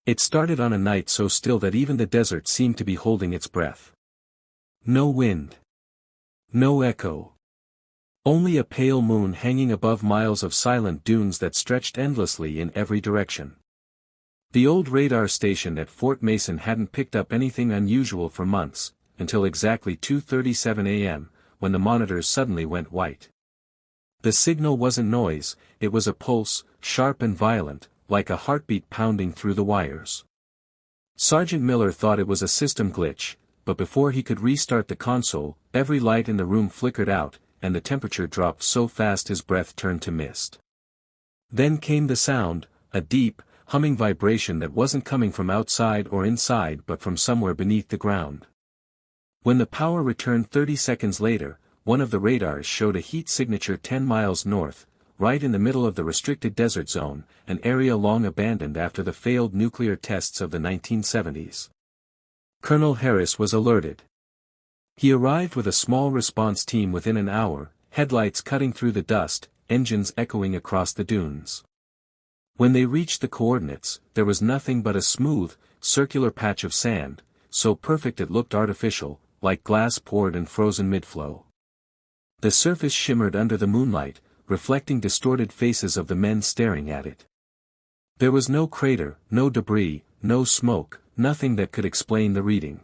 It started on a night so still that even the desert seemed to be holding its breath. No wind. No echo. Only a pale moon hanging above miles of silent dunes that stretched endlessly in every direction. The old radar station at Fort Mason hadn't picked up anything unusual for months, until exactly 2:37 a.m., when the monitors suddenly went white. The signal wasn't noise, it was a pulse, sharp and violent, like a heartbeat pounding through the wires. Sergeant Miller thought it was a system glitch, but before he could restart the console, every light in the room flickered out, and the temperature dropped so fast his breath turned to mist. Then came the sound, a deep, humming vibration that wasn't coming from outside or inside but from somewhere beneath the ground. When the power returned 30 seconds later, one of the radars showed a heat signature 10 miles north, right in the middle of the restricted desert zone, an area long abandoned after the failed nuclear tests of the 1970s. Colonel Harris was alerted. He arrived with a small response team within an hour, headlights cutting through the dust, engines echoing across the dunes. When they reached the coordinates, there was nothing but a smooth, circular patch of sand, so perfect it looked artificial, like glass poured and frozen mid-flow. The surface shimmered under the moonlight, reflecting distorted faces of the men staring at it. There was no crater, no debris, no smoke, nothing that could explain the reading.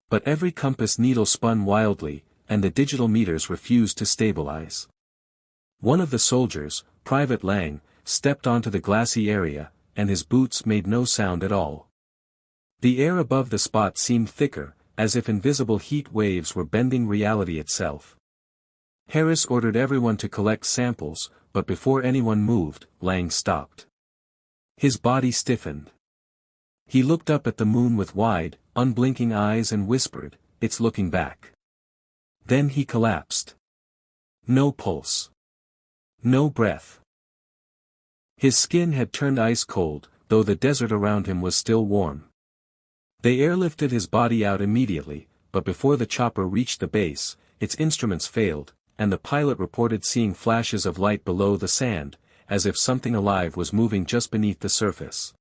But every compass needle spun wildly, and the digital meters refused to stabilize. One of the soldiers, Private Lang, stepped onto the glassy area, and his boots made no sound at all. The air above the spot seemed thicker, as if invisible heat waves were bending reality itself. Harris ordered everyone to collect samples, but before anyone moved, Lang stopped. His body stiffened. He looked up at the moon with wide, unblinking eyes and whispered, "It's looking back." Then he collapsed. No pulse. No breath. His skin had turned ice cold, though the desert around him was still warm. They airlifted his body out immediately, but before the chopper reached the base, its instruments failed, and the pilot reported seeing flashes of light below the sand, as if something alive was moving just beneath the surface.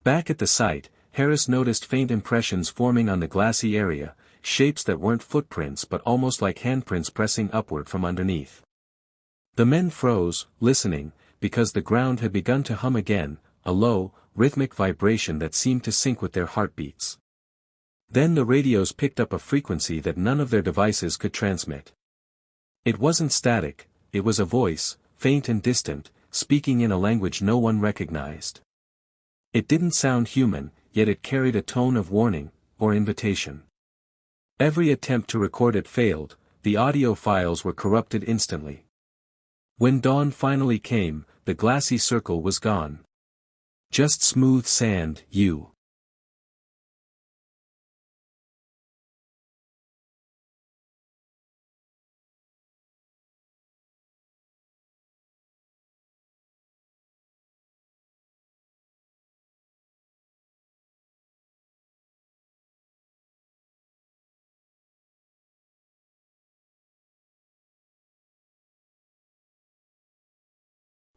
Back at the site, Harris noticed faint impressions forming on the glassy area, shapes that weren't footprints but almost like handprints pressing upward from underneath. The men froze, listening, because the ground had begun to hum again, a low, rhythmic vibration that seemed to sync with their heartbeats. Then the radios picked up a frequency that none of their devices could transmit. It wasn't static, it was a voice, faint and distant, speaking in a language no one recognized. It didn't sound human, yet it carried a tone of warning, or invitation. Every attempt to record it failed, the audio files were corrupted instantly. When dawn finally came, the glassy circle was gone. Just smooth sand,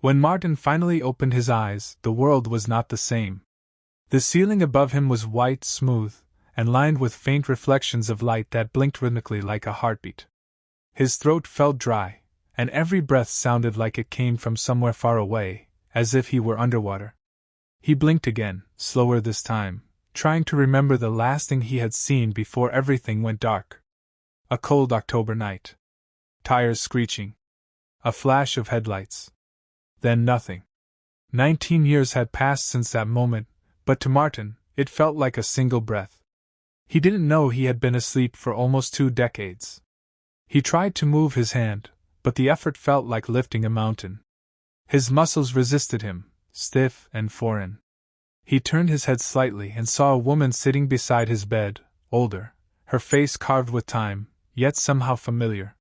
When Martin finally opened his eyes, the world was not the same. The ceiling above him was white, smooth, and lined with faint reflections of light that blinked rhythmically like a heartbeat. His throat felt dry, and every breath sounded like it came from somewhere far away, as if he were underwater. He blinked again, slower this time, trying to remember the last thing he had seen before everything went dark. A cold October night. Tires screeching. A flash of headlights. Then nothing. 19 years had passed since that moment, but to Martin, it felt like a single breath. He didn't know he had been asleep for almost 2 decades. He tried to move his hand, but the effort felt like lifting a mountain. His muscles resisted him, stiff and foreign. He turned his head slightly and saw a woman sitting beside his bed, older, her face carved with time, yet somehow familiar.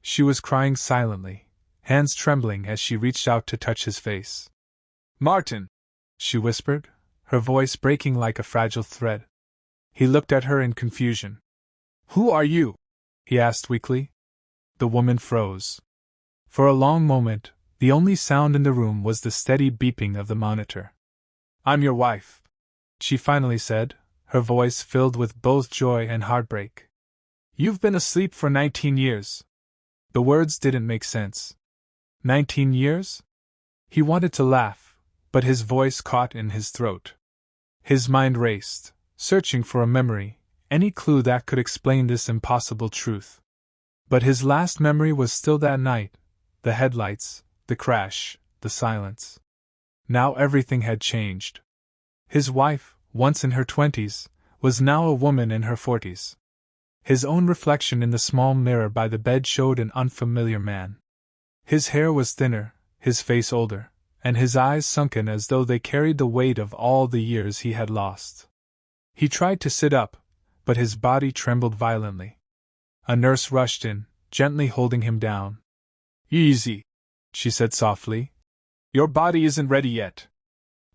She was crying silently, hands trembling as she reached out to touch his face. "Martin!" she whispered, her voice breaking like a fragile thread. He looked at her in confusion. "Who are you?" he asked weakly. The woman froze. For a long moment, the only sound in the room was the steady beeping of the monitor. "I'm your wife," she finally said, her voice filled with both joy and heartbreak. You've been asleep for 19 years. The words didn't make sense. 19 years? He wanted to laugh, but his voice caught in his throat. His mind raced, searching for a memory, any clue that could explain this impossible truth. But his last memory was still that night, the headlights, the crash, the silence. Now everything had changed. His wife, once in her 20s, was now a woman in her 40s. His own reflection in the small mirror by the bed showed an unfamiliar man. His hair was thinner, his face older, and his eyes sunken as though they carried the weight of all the years he had lost. He tried to sit up, but his body trembled violently. A nurse rushed in, gently holding him down. "Easy," she said softly. "Your body isn't ready yet."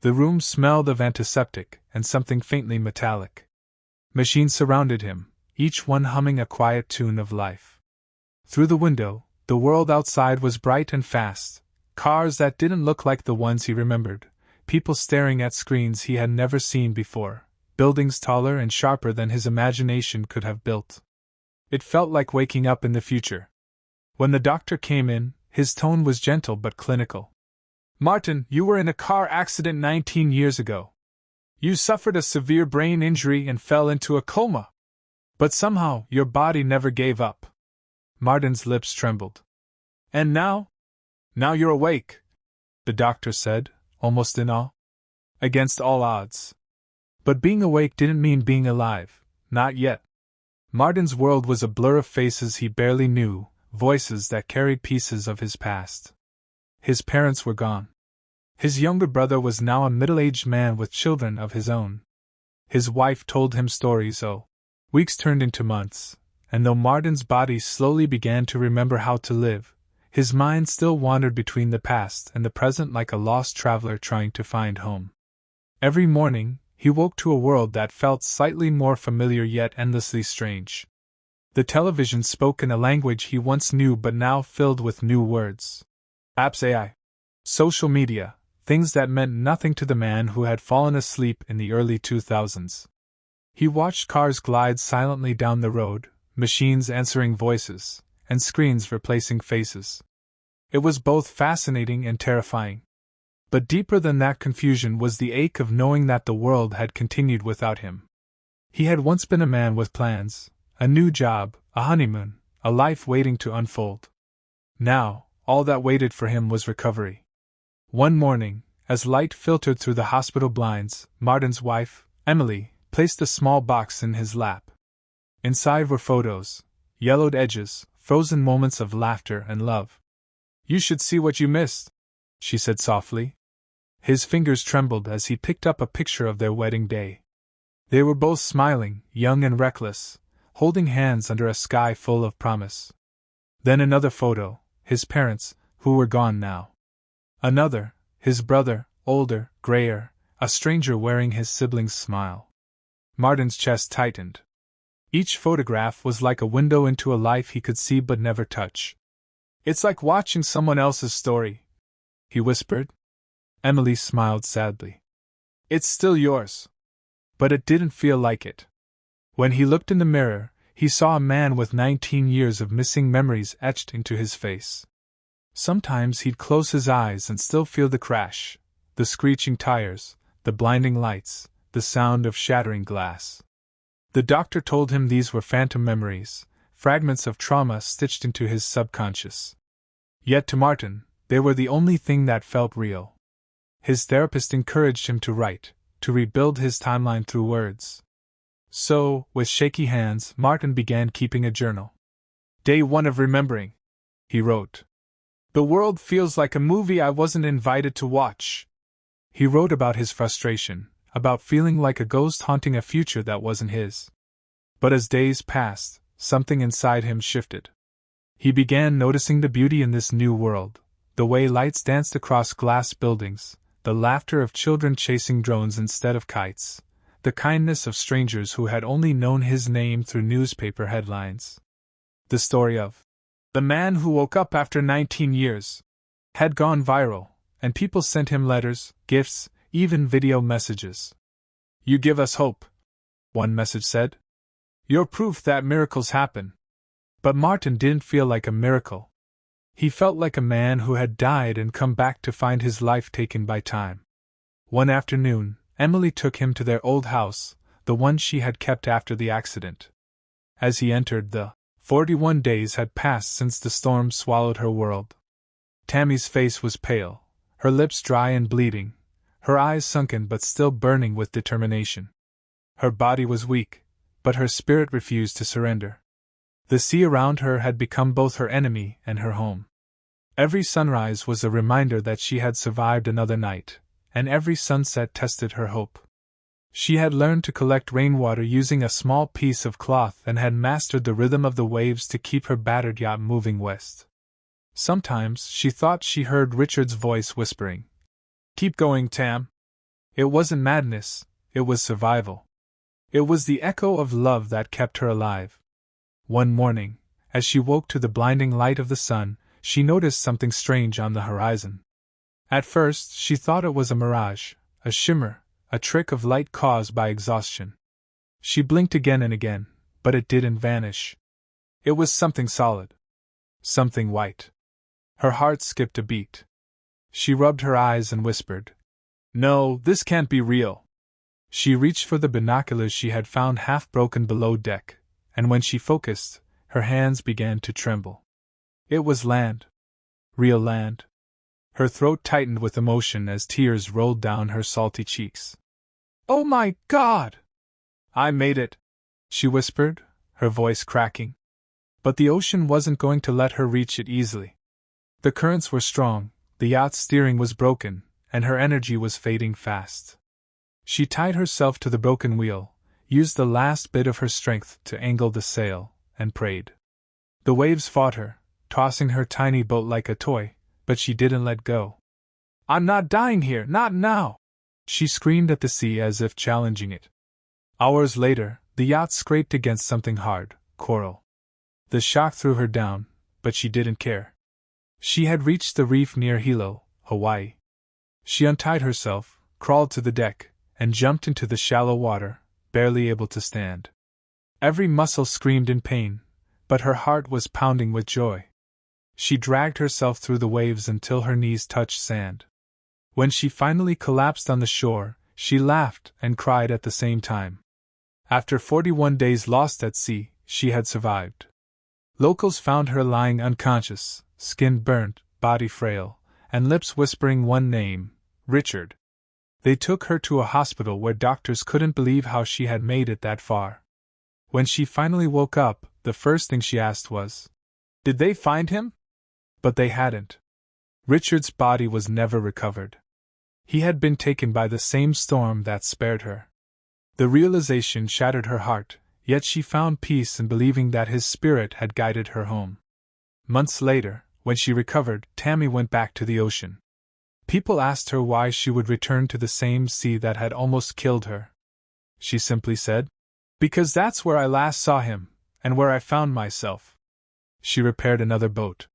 The room smelled of antiseptic and something faintly metallic. Machines surrounded him, each one humming a quiet tune of life. Through the window, the world outside was bright and fast, cars that didn't look like the ones he remembered, people staring at screens he had never seen before, buildings taller and sharper than his imagination could have built. It felt like waking up in the future. When the doctor came in, his tone was gentle but clinical. "Martin, you were in a car accident 19 years ago. You suffered a severe brain injury and fell into a coma. But somehow, your body never gave up." Martin's lips trembled. "And now? Now you're awake," the doctor said, almost in awe. "Against all odds." But being awake didn't mean being alive, not yet. Martin's world was a blur of faces he barely knew, voices that carried pieces of his past. His parents were gone. His younger brother was now a middle-aged man with children of his own. His wife told him stories. Weeks turned into months, and though Martin's body slowly began to remember how to live, his mind still wandered between the past and the present like a lost traveler trying to find home. Every morning, he woke to a world that felt slightly more familiar yet endlessly strange. The television spoke in a language he once knew but now filled with new words. Apps, AI, social media, things that meant nothing to the man who had fallen asleep in the early 2000s. He watched cars glide silently down the road, machines answering voices, and screens replacing faces. It was both fascinating and terrifying. But deeper than that confusion was the ache of knowing that the world had continued without him. He had once been a man with plans, a new job, a honeymoon, a life waiting to unfold. Now, all that waited for him was recovery. One morning, as light filtered through the hospital blinds, Martin's wife, Emily, placed a small box in his lap. Inside were photos, yellowed edges, frozen moments of laughter and love. "You should see what you missed," she said softly. His fingers trembled as he picked up a picture of their wedding day. They were both smiling, young and reckless, holding hands under a sky full of promise. Then another photo, his parents, who were gone now. Another, his brother, older, grayer, a stranger wearing his sibling's smile. Martin's chest tightened. Each photograph was like a window into a life he could see but never touch. "It's like watching someone else's story," he whispered. Emily smiled sadly. "It's still yours." But it didn't feel like it. When he looked in the mirror, he saw a man with 19 years of missing memories etched into his face. Sometimes he'd close his eyes and still feel the crash, the screeching tires, the blinding lights, the sound of shattering glass. The doctor told him these were phantom memories, fragments of trauma stitched into his subconscious. Yet to Martin, they were the only thing that felt real. His therapist encouraged him to write, to rebuild his timeline through words. So, with shaky hands, Martin began keeping a journal. "Day 1 of remembering," he wrote. "The world feels like a movie I wasn't invited to watch." He wrote about his frustration, about feeling like a ghost haunting a future that wasn't his. But as days passed, something inside him shifted. He began noticing the beauty in this new world, the way lights danced across glass buildings, the laughter of children chasing drones instead of kites, the kindness of strangers who had only known his name through newspaper headlines. The story of the man who woke up after 19 years had gone viral, and people sent him letters, gifts, even video messages. You give us hope, one message said. You're proof that miracles happen. But Martin didn't feel like a miracle. He felt like a man who had died and come back to find his life taken by time. One afternoon, Emily took him to their old house, the one she had kept after the accident. As he entered, the 41 days had passed since the storm swallowed her world. Tammy's face was pale, her lips dry and bleeding, her eyes sunken but still burning with determination. Her body was weak, but her spirit refused to surrender. The sea around her had become both her enemy and her home. Every sunrise was a reminder that she had survived another night, and every sunset tested her hope. She had learned to collect rainwater using a small piece of cloth and had mastered the rhythm of the waves to keep her battered yacht moving west. Sometimes she thought she heard Richard's voice whispering, "Keep going, Tam." It wasn't madness, it was survival. It was the echo of love that kept her alive. One morning, as she woke to the blinding light of the sun, she noticed something strange on the horizon. At first, she thought it was a mirage, a shimmer, a trick of light caused by exhaustion. She blinked again and again, but it didn't vanish. It was something solid. Something white. Her heart skipped a beat. She rubbed her eyes and whispered, "No, this can't be real." She reached for the binoculars she had found half broken below deck, and when she focused, her hands began to tremble. It was land. Real land. Her throat tightened with emotion as tears rolled down her salty cheeks. "Oh my God! I made it," she whispered, her voice cracking. But the ocean wasn't going to let her reach it easily. The currents were strong, the yacht's steering was broken, and her energy was fading fast. She tied herself to the broken wheel, used the last bit of her strength to angle the sail, and prayed. The waves fought her, tossing her tiny boat like a toy, but she didn't let go. "I'm not dying here, not now!" she screamed at the sea as if challenging it. Hours later, the yacht scraped against something hard, coral. The shock threw her down, but she didn't care. She had reached the reef near Hilo, Hawaii. She untied herself, crawled to the deck, and jumped into the shallow water, barely able to stand. Every muscle screamed in pain, but her heart was pounding with joy. She dragged herself through the waves until her knees touched sand. When she finally collapsed on the shore, she laughed and cried at the same time. After 41 days lost at sea, she had survived. Locals found her lying unconscious, skin burnt, body frail, and lips whispering one name, Richard. They took her to a hospital where doctors couldn't believe how she had made it that far. When she finally woke up, the first thing she asked was, "Did they find him?" But they hadn't. Richard's body was never recovered. He had been taken by the same storm that spared her. The realization shattered her heart, yet she found peace in believing that his spirit had guided her home. Months later, when she recovered, Tammy went back to the ocean. People asked her why she would return to the same sea that had almost killed her. She simply said, "Because that's where I last saw him, and where I found myself." She repaired another boat,